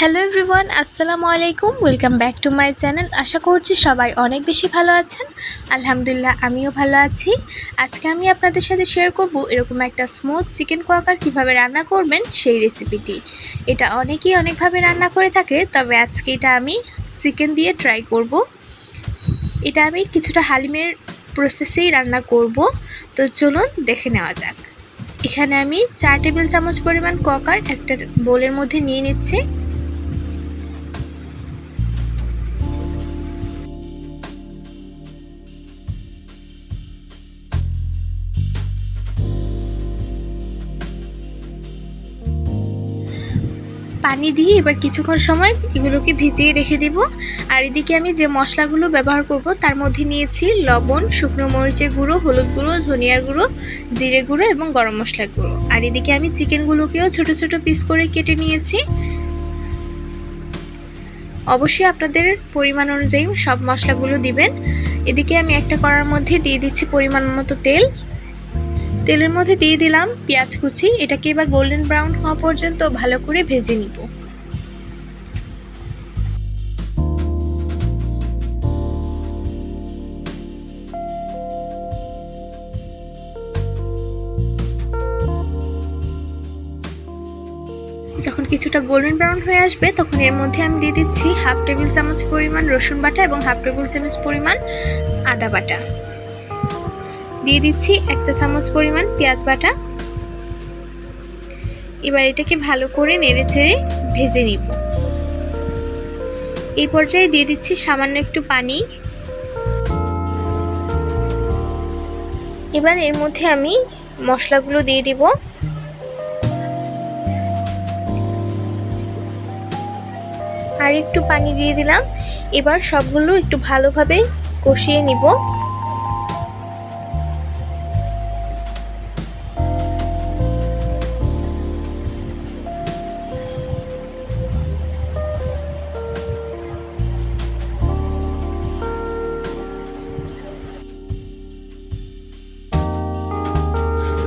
Hello everyone, আসসালামু আলাইকুম। Welcome back to my channel. আশা করছি সবাই অনেক বেশি ভালো আছেন। আলহামদুলিল্লাহ, আমিও ভালো আছি। আজকে আমি আপনাদের সাথে শেয়ার করব এরকম একটা স্মুথ চিকেন কোয়াকার কীভাবে রান্না করবেন সেই রেসিপিটি। এটা অনেকেই অনেকভাবে রান্না করে থাকে, তবে আজকে এটা আমি চিকেন দিয়ে ট্রাই করব। এটা আমি কিছুটা হালিমের প্রসেসেই রান্না করব। তো চলুন দেখে নেওয়া যাক। এখানে আমি 4 টেবিল চামচ পরিমাণ কোয়াকার একটা বোলের মধ্যে নিয়ে নিচ্ছি। পানি দিয়ে এবার কিছুক্ষণ সময় এগুলোকে ভিজিয়ে রেখে দিব। আর এদিকে আমি যে মশলাগুলো ব্যবহার করব তার মধ্যে নিয়েছি লবণ, শুকনো মরিচের গুঁড়ো, হলুদ গুঁড়ো, ধনিয়ার গুঁড়ো, জিরে গুঁড়ো এবং গরম মশলার গুঁড়ো। আর এদিকে আমি চিকেনগুলোকেও ছোট ছোট পিস করে কেটে নিয়েছি। অবশ্যই আপনাদের পরিমাণ অনুযায়ী সব মশলাগুলো দিবেন। এদিকে আমি একটা কড়ার মধ্যে দিয়ে দিচ্ছি পরিমাণ মতো তেল। তেলের মধ্যে দিয়ে দিলাম পেঁয়াজ কুচি। এটাকে এবার গোল্ডেন ব্রাউন হওয়া পর্যন্ত ভালো করে ভেজে নিব। যখন কিছুটা গোল্ডেন ব্রাউন হয়ে আসবে তখন এর মধ্যে আমি দিয়ে দিচ্ছি হাফ টেবিল চামচ পরিমাণ রসুন বাটা এবং হাফ টেবিল চামচ পরিমাণ আদা বাটা। দিয়ে দিচ্ছি 1 চা চামচ পরিমাণ পেঁয়াজ বাটা। এবার এটাকে ভালো করে নেড়েচেড়ে ভেজে নিব। এই পর্যায়ে দিয়ে দিচ্ছি সামান্য একটু পানি। এবার এর মধ্যে আমি মশলাগুলো দিয়ে দিব। আর একটু পানি দিয়ে দিলাম। এবার সবগুলো একটু ভালোভাবে কষিয়ে নিব।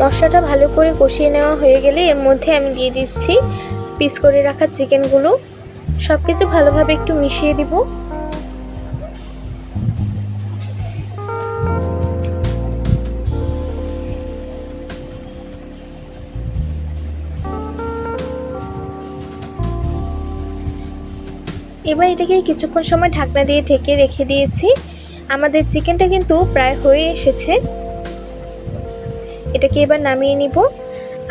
মশলাটা ভালো করে কষিয়ে নেওয়া হয়ে গেলে এর মধ্যে আমি দিয়ে দিচ্ছি পিস করে রাখা চিকেনগুলো। সব কিছু ভালোভাবে একটু মিশিয়ে দিব। এবার এটাকে কিছুক্ষণ সময় ঢাকনা দিয়ে ঢেকে রেখে দিয়েছি। আমাদের চিকেনটা কিন্তু প্রায় হয়ে এসেছে। এটাকে এবার নামিয়ে নিব।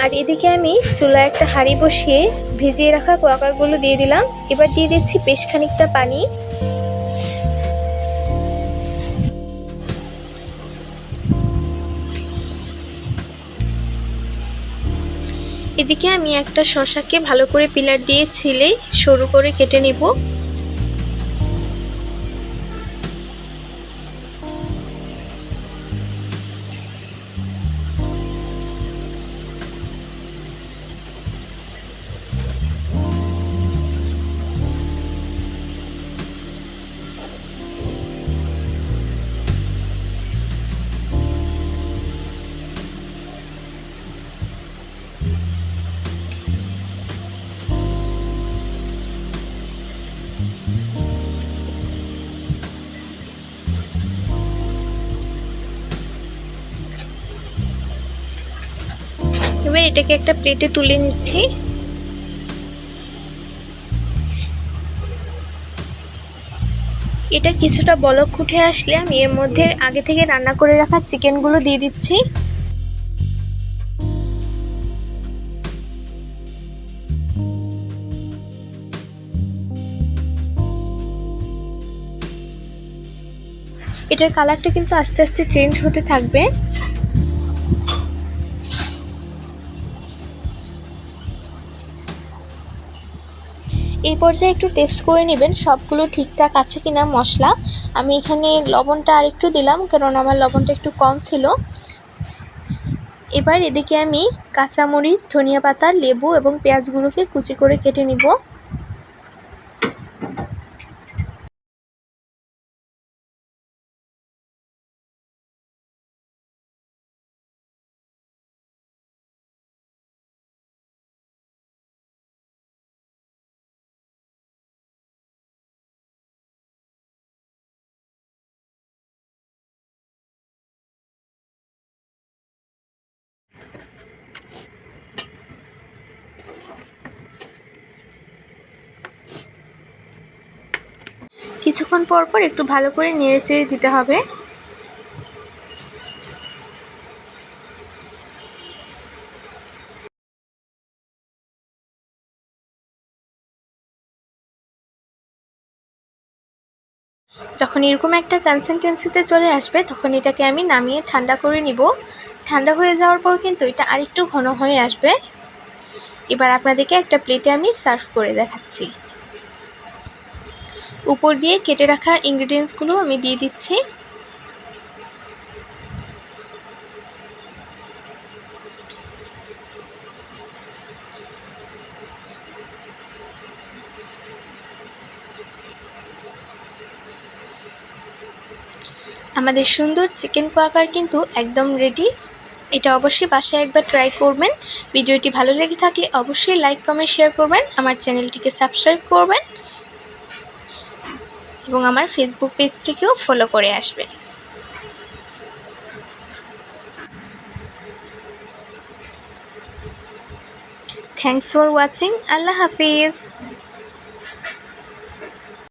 আর এদিকে আমি চুলায় একটা হাঁড়ি বসিয়ে ভিজিয়ে রাখা কোয়াকারগুলো দিয়ে দিলাম। এবার দিয়ে দিচ্ছি বেশ খানিকটা পানি। এদিকে আমি একটা শসাকে ভালো করে পিলার দিয়ে ছিলে সরু করে কেটে নিব। এবার এটাকে একটা প্লেটে তুলে নিচ্ছি। এটা কিছুটা বলক উঠে আসলে আমি এর মধ্যে আগে থেকে রান্না করে রাখা চিকেনগুলো দিয়ে দিচ্ছি। এটার কালারটা কিন্তু আস্তে আস্তে চেঞ্জ হতে থাকবে। এই পর্যায়ে একটু টেস্ট করে নেবেন সবগুলো ঠিকঠাক আছে কিনা মশলা। আমি এখানে লবণটা আরেকটু দিলাম কারণ আমার লবণটা একটু কম ছিল। এবার এদিকে আমি কাঁচামরিচ, ধনিয়া পাতা, লেবু এবং পেঁয়াজগুলোকে কুচি করে কেটে নিব। কিছুক্ষণ পর পর একটু ভালো করে নেড়েচেড়ে দিতে হবে। যখন এরকম একটা কনসিস্টেন্সিতে চলে আসবে তখন এটাকে আমি নামিয়ে ঠান্ডা করে নিব। ঠান্ডা হয়ে যাওয়ার পর কিন্তু এটা আরেকটু ঘন হয়ে আসবে। এবার আপনাদেরকে একটা প্লেটে আমি সার্ভ করে দেখাচ্ছি। উপর দিয়ে কেটে রাখা ইনগ্রিডিয়েন্টসগুলো আমি দিয়ে দিচ্ছি। আমাদের সুন্দর চিকেন কোয়াকার কিন্তু একদম রেডি। এটা অবশ্যই বাসায় একবার ট্রাই করবেন। ভিডিওটি ভালো লেগে থাকলে অবশ্যই লাইক কমেন্ট শেয়ার করবেন, আমার চ্যানেলটিকে সাবস্ক্রাইব করবেন এবং আমার ফেসবুক পেজটিকেও ফলো করে আসবেন। Thanks for watching. Allah Hafiz.